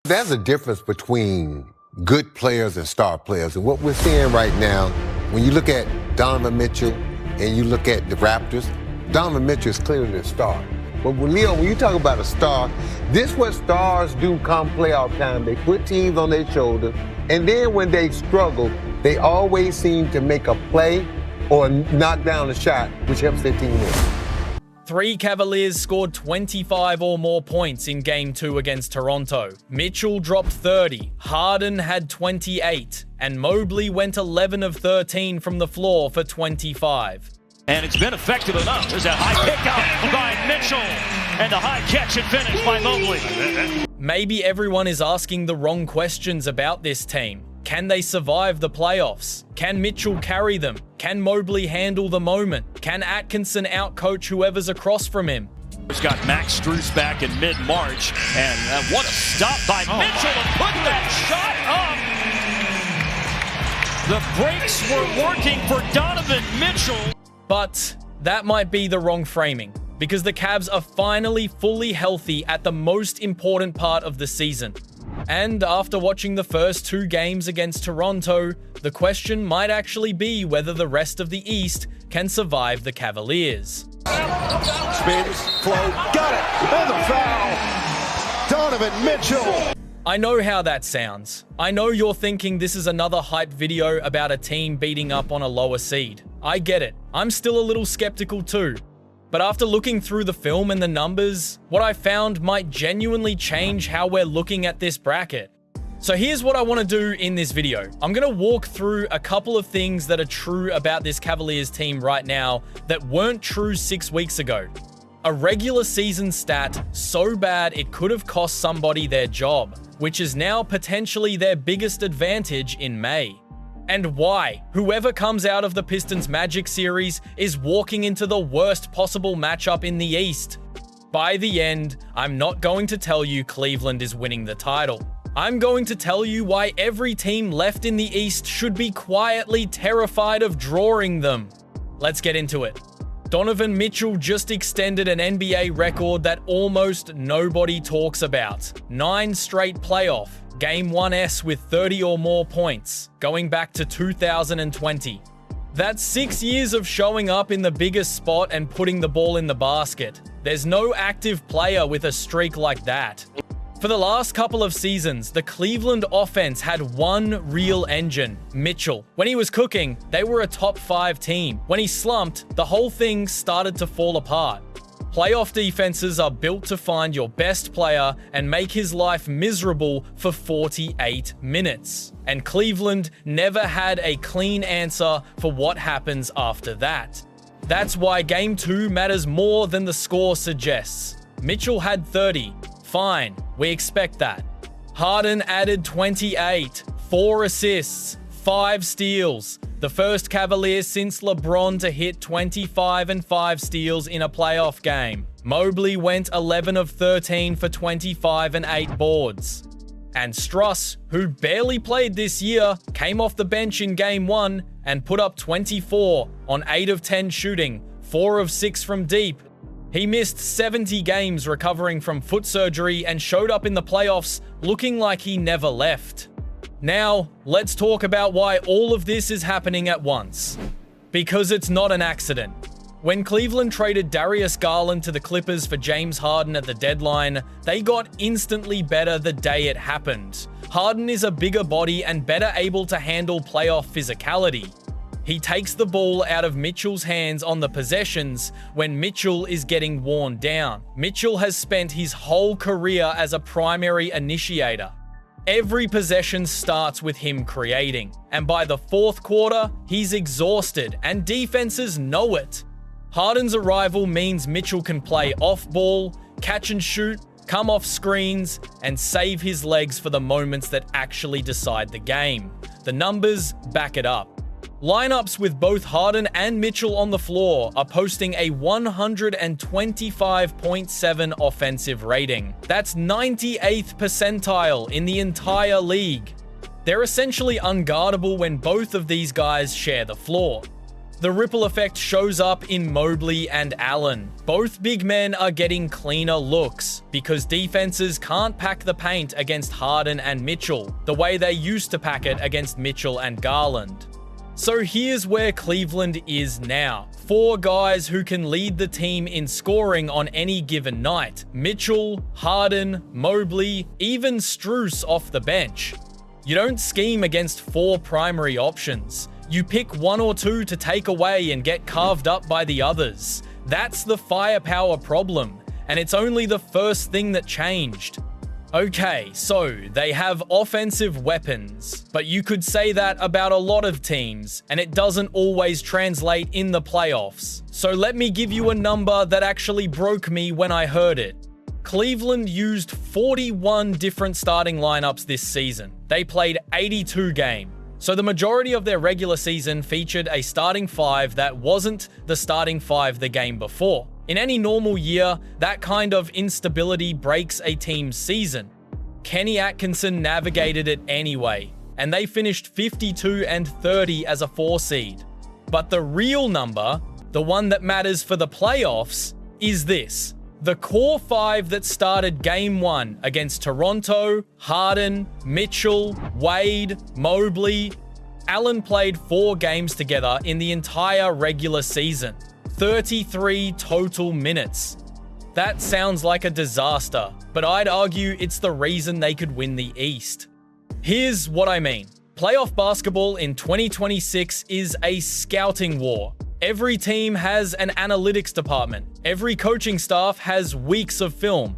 There's a difference between good players and star players. And what we're seeing right now, when you look at Donovan Mitchell and you look at the Raptors, Donovan Mitchell is clearly a star. But Leo, when you talk about a star, this is what stars do come playoff time. They put teams on their shoulders, and then when they struggle, they always seem to make a play or knock down a shot, which helps their team win. 3 Cavaliers scored 25 or more points in Game 2 against Toronto. Mitchell dropped 30, Harden had 28, and Mobley went 11 of 13 from the floor for 25. And it's been effective enough. There's a high pick out by Mitchell, and a high catch and finish by Mobley. Maybe everyone is asking the wrong questions about this team. Can they survive the playoffs? Can Mitchell carry them? Can Mobley handle the moment? Can Atkinson outcoach whoever's across from him? He's got Max Strus back in mid-March, and what a stop by Mitchell to put that shot up. The brakes were working for Donovan Mitchell. But that might be the wrong framing, because the Cavs are finally fully healthy at the most important part of the season. And after watching the first 2 games against Toronto, the question might actually be whether the rest of the East can survive the Cavaliers. Spins, flow, got it, and the foul. Donovan Mitchell. I know how that sounds. I know you're thinking this is another hype video about a team beating up on a lower seed. I get it. I'm still a little skeptical too. But after looking through the film and the numbers, what I found might genuinely change how we're looking at this bracket. So here's what I want to do in this video. I'm going to walk through a couple of things that are true about this Cavaliers team right now that weren't true 6 weeks ago. A regular season stat so bad it could have cost somebody their job, which is now potentially their biggest advantage in May. And why whoever comes out of the Pistons Magic series is walking into the worst possible matchup in the East. By the end, I'm not going to tell you Cleveland is winning the title. I'm going to tell you why every team left in the East should be quietly terrified of drawing them. Let's get into it. Donovan Mitchell just extended an NBA record that almost nobody talks about. 9 straight playoff, Game 1s with 30 or more points, going back to 2020. That's 6 years of showing up in the biggest spot and putting the ball in the basket. There's no active player with a streak like that. For the last couple of seasons, the Cleveland offense had one real engine, Mitchell. When he was cooking, they were a top 5 team. When he slumped, the whole thing started to fall apart. Playoff defenses are built to find your best player and make his life miserable for 48 minutes. And Cleveland never had a clean answer for what happens after that. That's why Game 2 matters more than the score suggests. Mitchell had 30. Fine, we expect that. Harden added 28, 4 assists, 5 steals. The first Cavaliers since LeBron to hit 25 and 5 steals in a playoff game. Mobley went 11 of 13 for 25 and 8 boards. And Strus, who barely played this year, came off the bench in Game 1 and put up 24 on 8 of 10 shooting, 4 of 6 from deep. He missed 70 games recovering from foot surgery and showed up in the playoffs looking like he never left. Now, let's talk about why all of this is happening at once. Because it's not an accident. When Cleveland traded Darius Garland to the Clippers for James Harden at the deadline, they got instantly better the day it happened. Harden is a bigger body and better able to handle playoff physicality. He takes the ball out of Mitchell's hands on the possessions when Mitchell is getting worn down. Mitchell has spent his whole career as a primary initiator. Every possession starts with him creating, and by the 4th quarter, he's exhausted, and defenses know it. Harden's arrival means Mitchell can play off-ball, catch and shoot, come off screens, and save his legs for the moments that actually decide the game. The numbers back it up. Lineups with both Harden and Mitchell on the floor are posting a 125.7 offensive rating. That's 98th percentile in the entire league. They're essentially unguardable when both of these guys share the floor. The ripple effect shows up in Mobley and Allen. Both big men are getting cleaner looks because defenses can't pack the paint against Harden and Mitchell the way they used to pack it against Mitchell and Garland. So here's where Cleveland is now. 4 guys who can lead the team in scoring on any given night. Mitchell, Harden, Mobley, even Strus off the bench. You don't scheme against 4 primary options. You pick 1 or 2 to take away and get carved up by the others. That's the firepower problem, and it's only the first thing that changed. Okay, so they have offensive weapons, but you could say that about a lot of teams, and it doesn't always translate in the playoffs. So let me give you a number that actually broke me when I heard it. Cleveland used 41 different starting lineups this season. They played 82 games. So the majority of their regular season featured a starting 5 that wasn't the starting 5 the game before. In any normal year, that kind of instability breaks a team's season. Kenny Atkinson navigated it anyway, and they finished 52-30 as a 4 seed. But the real number, the one that matters for the playoffs, is this. The core 5 that started Game 1 against Toronto, Harden, Mitchell, Wade, Mobley. Allen played 4 games together in the entire regular season. 33 total minutes. That sounds like a disaster, but I'd argue it's the reason they could win the East. Here's what I mean. Playoff basketball in 2026 is a scouting war. Every team has an analytics department. Every coaching staff has weeks of film.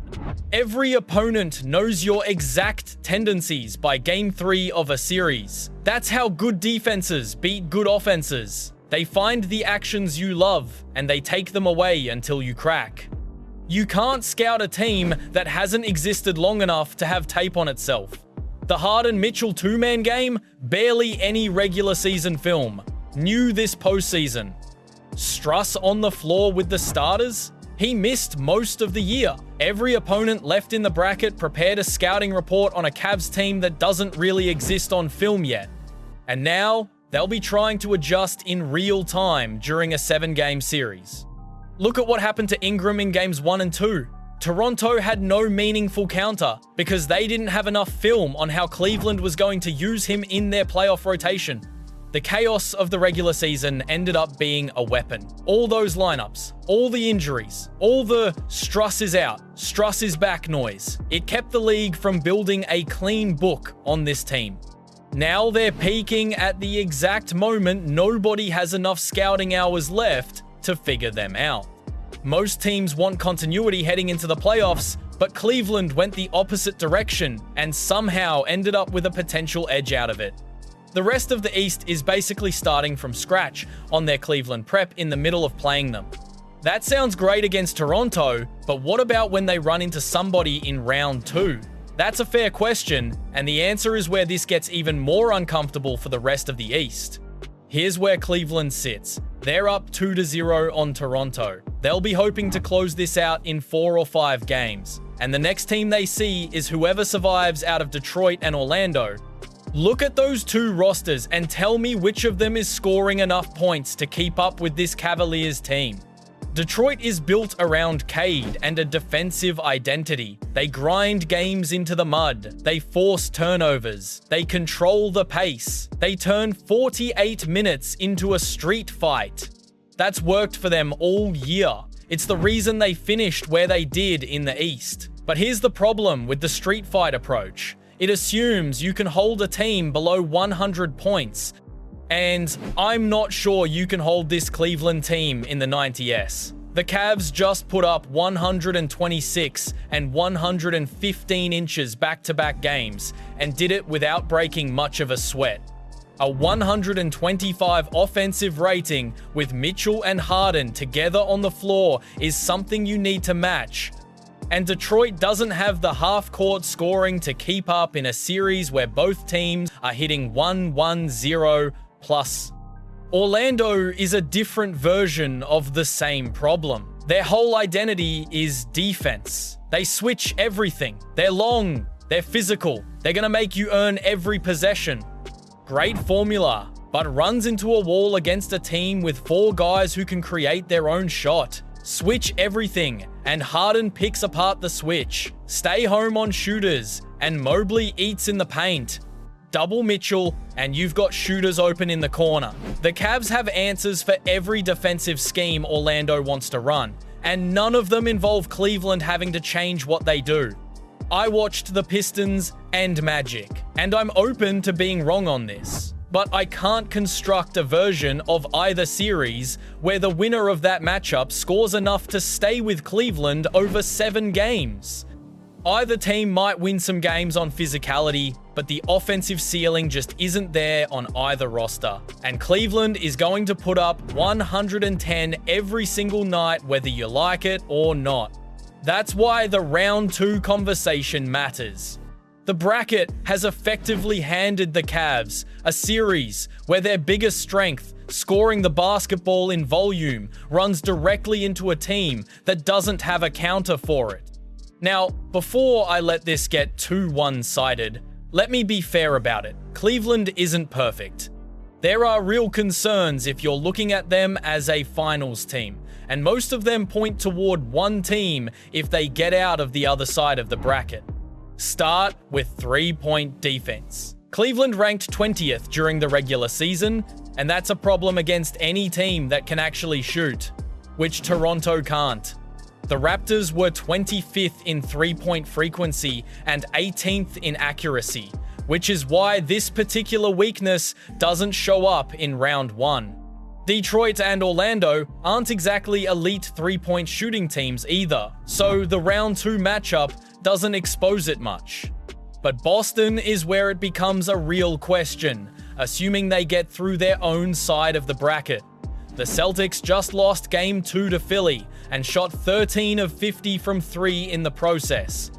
Every opponent knows your exact tendencies by Game 3 of a series. That's how good defenses beat good offenses. They find the actions you love, and they take them away until you crack. You can't scout a team that hasn't existed long enough to have tape on itself. The Harden-Mitchell 2-man game? Barely any regular season film. New this postseason. Strus on the floor with the starters? He missed most of the year. Every opponent left in the bracket prepared a scouting report on a Cavs team that doesn't really exist on film yet. And now, they'll be trying to adjust in real time during a 7-game series. Look at what happened to Ingram in games 1 and 2. Toronto had no meaningful counter because they didn't have enough film on how Cleveland was going to use him in their playoff rotation. The chaos of the regular season ended up being a weapon. All those lineups, all the injuries, all the Strus is out, Strus is back noise. It kept the league from building a clean book on this team. Now they're peaking at the exact moment nobody has enough scouting hours left to figure them out. Most teams want continuity heading into the playoffs, but Cleveland went the opposite direction and somehow ended up with a potential edge out of it. The rest of the East is basically starting from scratch on their Cleveland prep in the middle of playing them. That sounds great against Toronto, but what about when they run into somebody in round 2? That's a fair question, and the answer is where this gets even more uncomfortable for the rest of the East. Here's where Cleveland sits. They're up 2-0 on Toronto. They'll be hoping to close this out in 4 or 5 games, and the next team they see is whoever survives out of Detroit and Orlando. Look at those 2 rosters and tell me which of them is scoring enough points to keep up with this Cavaliers team. Detroit is built around Cade and a defensive identity. They grind games into the mud. They force turnovers. They control the pace. They turn 48 minutes into a street fight. That's worked for them all year. It's the reason they finished where they did in the East. But here's the problem with the street fight approach. It assumes you can hold a team below 100 points. And I'm not sure you can hold this Cleveland team in the 90s. The Cavs just put up 126 and 115 inches back-to-back games and did it without breaking much of a sweat. A 125 offensive rating with Mitchell and Harden together on the floor is something you need to match. And Detroit doesn't have the half-court scoring to keep up in a series where both teams are hitting 1-1-0 plus. Orlando is a different version of the same problem. Their whole identity is defense. They switch everything. They're long, they're physical, they're gonna make you earn every possession. Great formula, but runs into a wall against a team with 4 guys who can create their own shot. Switch everything, and Harden picks apart the switch. Stay home on shooters, and Mobley eats in the paint. Double Mitchell, and you've got shooters open in the corner. The Cavs have answers for every defensive scheme Orlando wants to run, and none of them involve Cleveland having to change what they do. I watched the Pistons and Magic, and I'm open to being wrong on this. But I can't construct a version of either series where the winner of that matchup scores enough to stay with Cleveland over 7 games. Either team might win some games on physicality, but the offensive ceiling just isn't there on either roster. And Cleveland is going to put up 110 every single night whether you like it or not. That's why the round 2 conversation matters. The bracket has effectively handed the Cavs a series where their biggest strength, scoring the basketball in volume, runs directly into a team that doesn't have a counter for it. Now, before I let this get too one-sided, let me be fair about it. Cleveland isn't perfect. There are real concerns if you're looking at them as a finals team, and most of them point toward one team if they get out of the other side of the bracket. Start with 3-point defense. Cleveland ranked 20th during the regular season, and that's a problem against any team that can actually shoot, which Toronto can't. The Raptors were 25th in 3-point frequency and 18th in accuracy, which is why this particular weakness doesn't show up in round 1. Detroit and Orlando aren't exactly elite 3-point shooting teams either, so the round 2 matchup doesn't expose it much. But Boston is where it becomes a real question, assuming they get through their own side of the bracket. The Celtics just lost Game 2 to Philly and shot 13 of 50 from 3 in the process.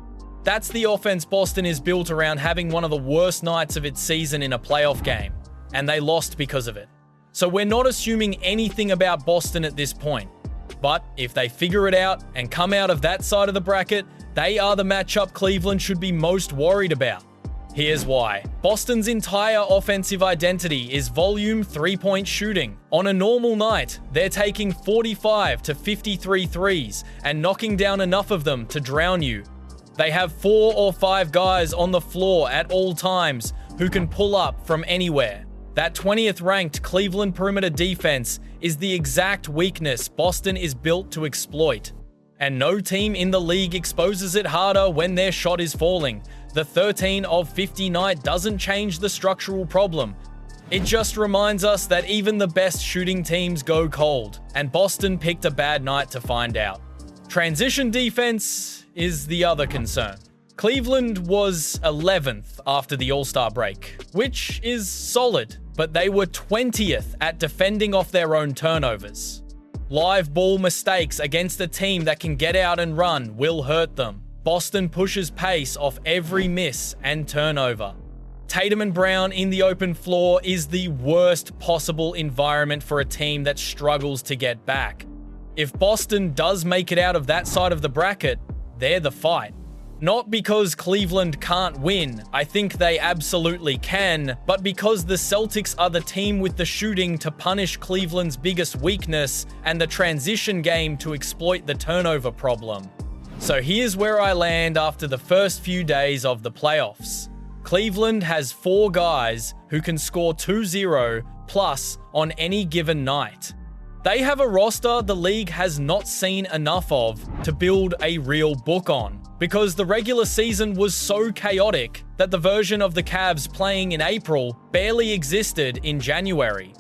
That's the offense Boston is built around having one of the worst nights of its season in a playoff game, and they lost because of it. So we're not assuming anything about Boston at this point. But if they figure it out and come out of that side of the bracket, they are the matchup Cleveland should be most worried about. Here's why. Boston's entire offensive identity is volume 3-point shooting. On a normal night, they're taking 45 to 53 threes and knocking down enough of them to drown you. They have 4 or 5 guys on the floor at all times who can pull up from anywhere. That 20th ranked Cleveland perimeter defense is the exact weakness Boston is built to exploit. And no team in the league exposes it harder when their shot is falling. The 13 of 50 night doesn't change the structural problem. It just reminds us that even the best shooting teams go cold, and Boston picked a bad night to find out. Transition defense is the other concern. Cleveland was 11th after the All-Star break, which is solid, but they were 20th at defending off their own turnovers. Live ball mistakes against a team that can get out and run will hurt them. Boston pushes pace off every miss and turnover. Tatum and Brown in the open floor is the worst possible environment for a team that struggles to get back. If Boston does make it out of that side of the bracket, they're the fight. Not because Cleveland can't win, I think they absolutely can, but because the Celtics are the team with the shooting to punish Cleveland's biggest weakness and the transition game to exploit the turnover problem. So here's where I land after the first few days of the playoffs. Cleveland has 4 guys who can score 2-0 plus on any given night. They have a roster the league has not seen enough of to build a real book on, because the regular season was so chaotic that the version of the Cavs playing in April barely existed in January.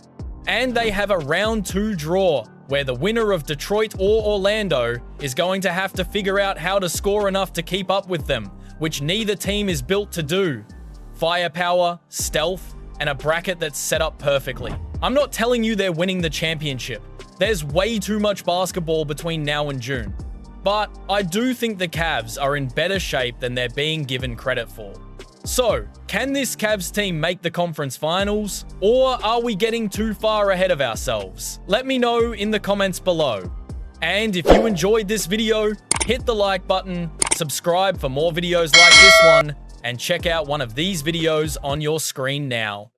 And they have a round 2 draw, where the winner of Detroit or Orlando is going to have to figure out how to score enough to keep up with them, which neither team is built to do. Firepower, stealth, and a bracket that's set up perfectly. I'm not telling you they're winning the championship. There's way too much basketball between now and June. But I do think the Cavs are in better shape than they're being given credit for. So, can this Cavs team make the conference finals, or are we getting too far ahead of ourselves? Let me know in the comments below. And if you enjoyed this video, hit the like button, subscribe for more videos like this one, and check out one of these videos on your screen now.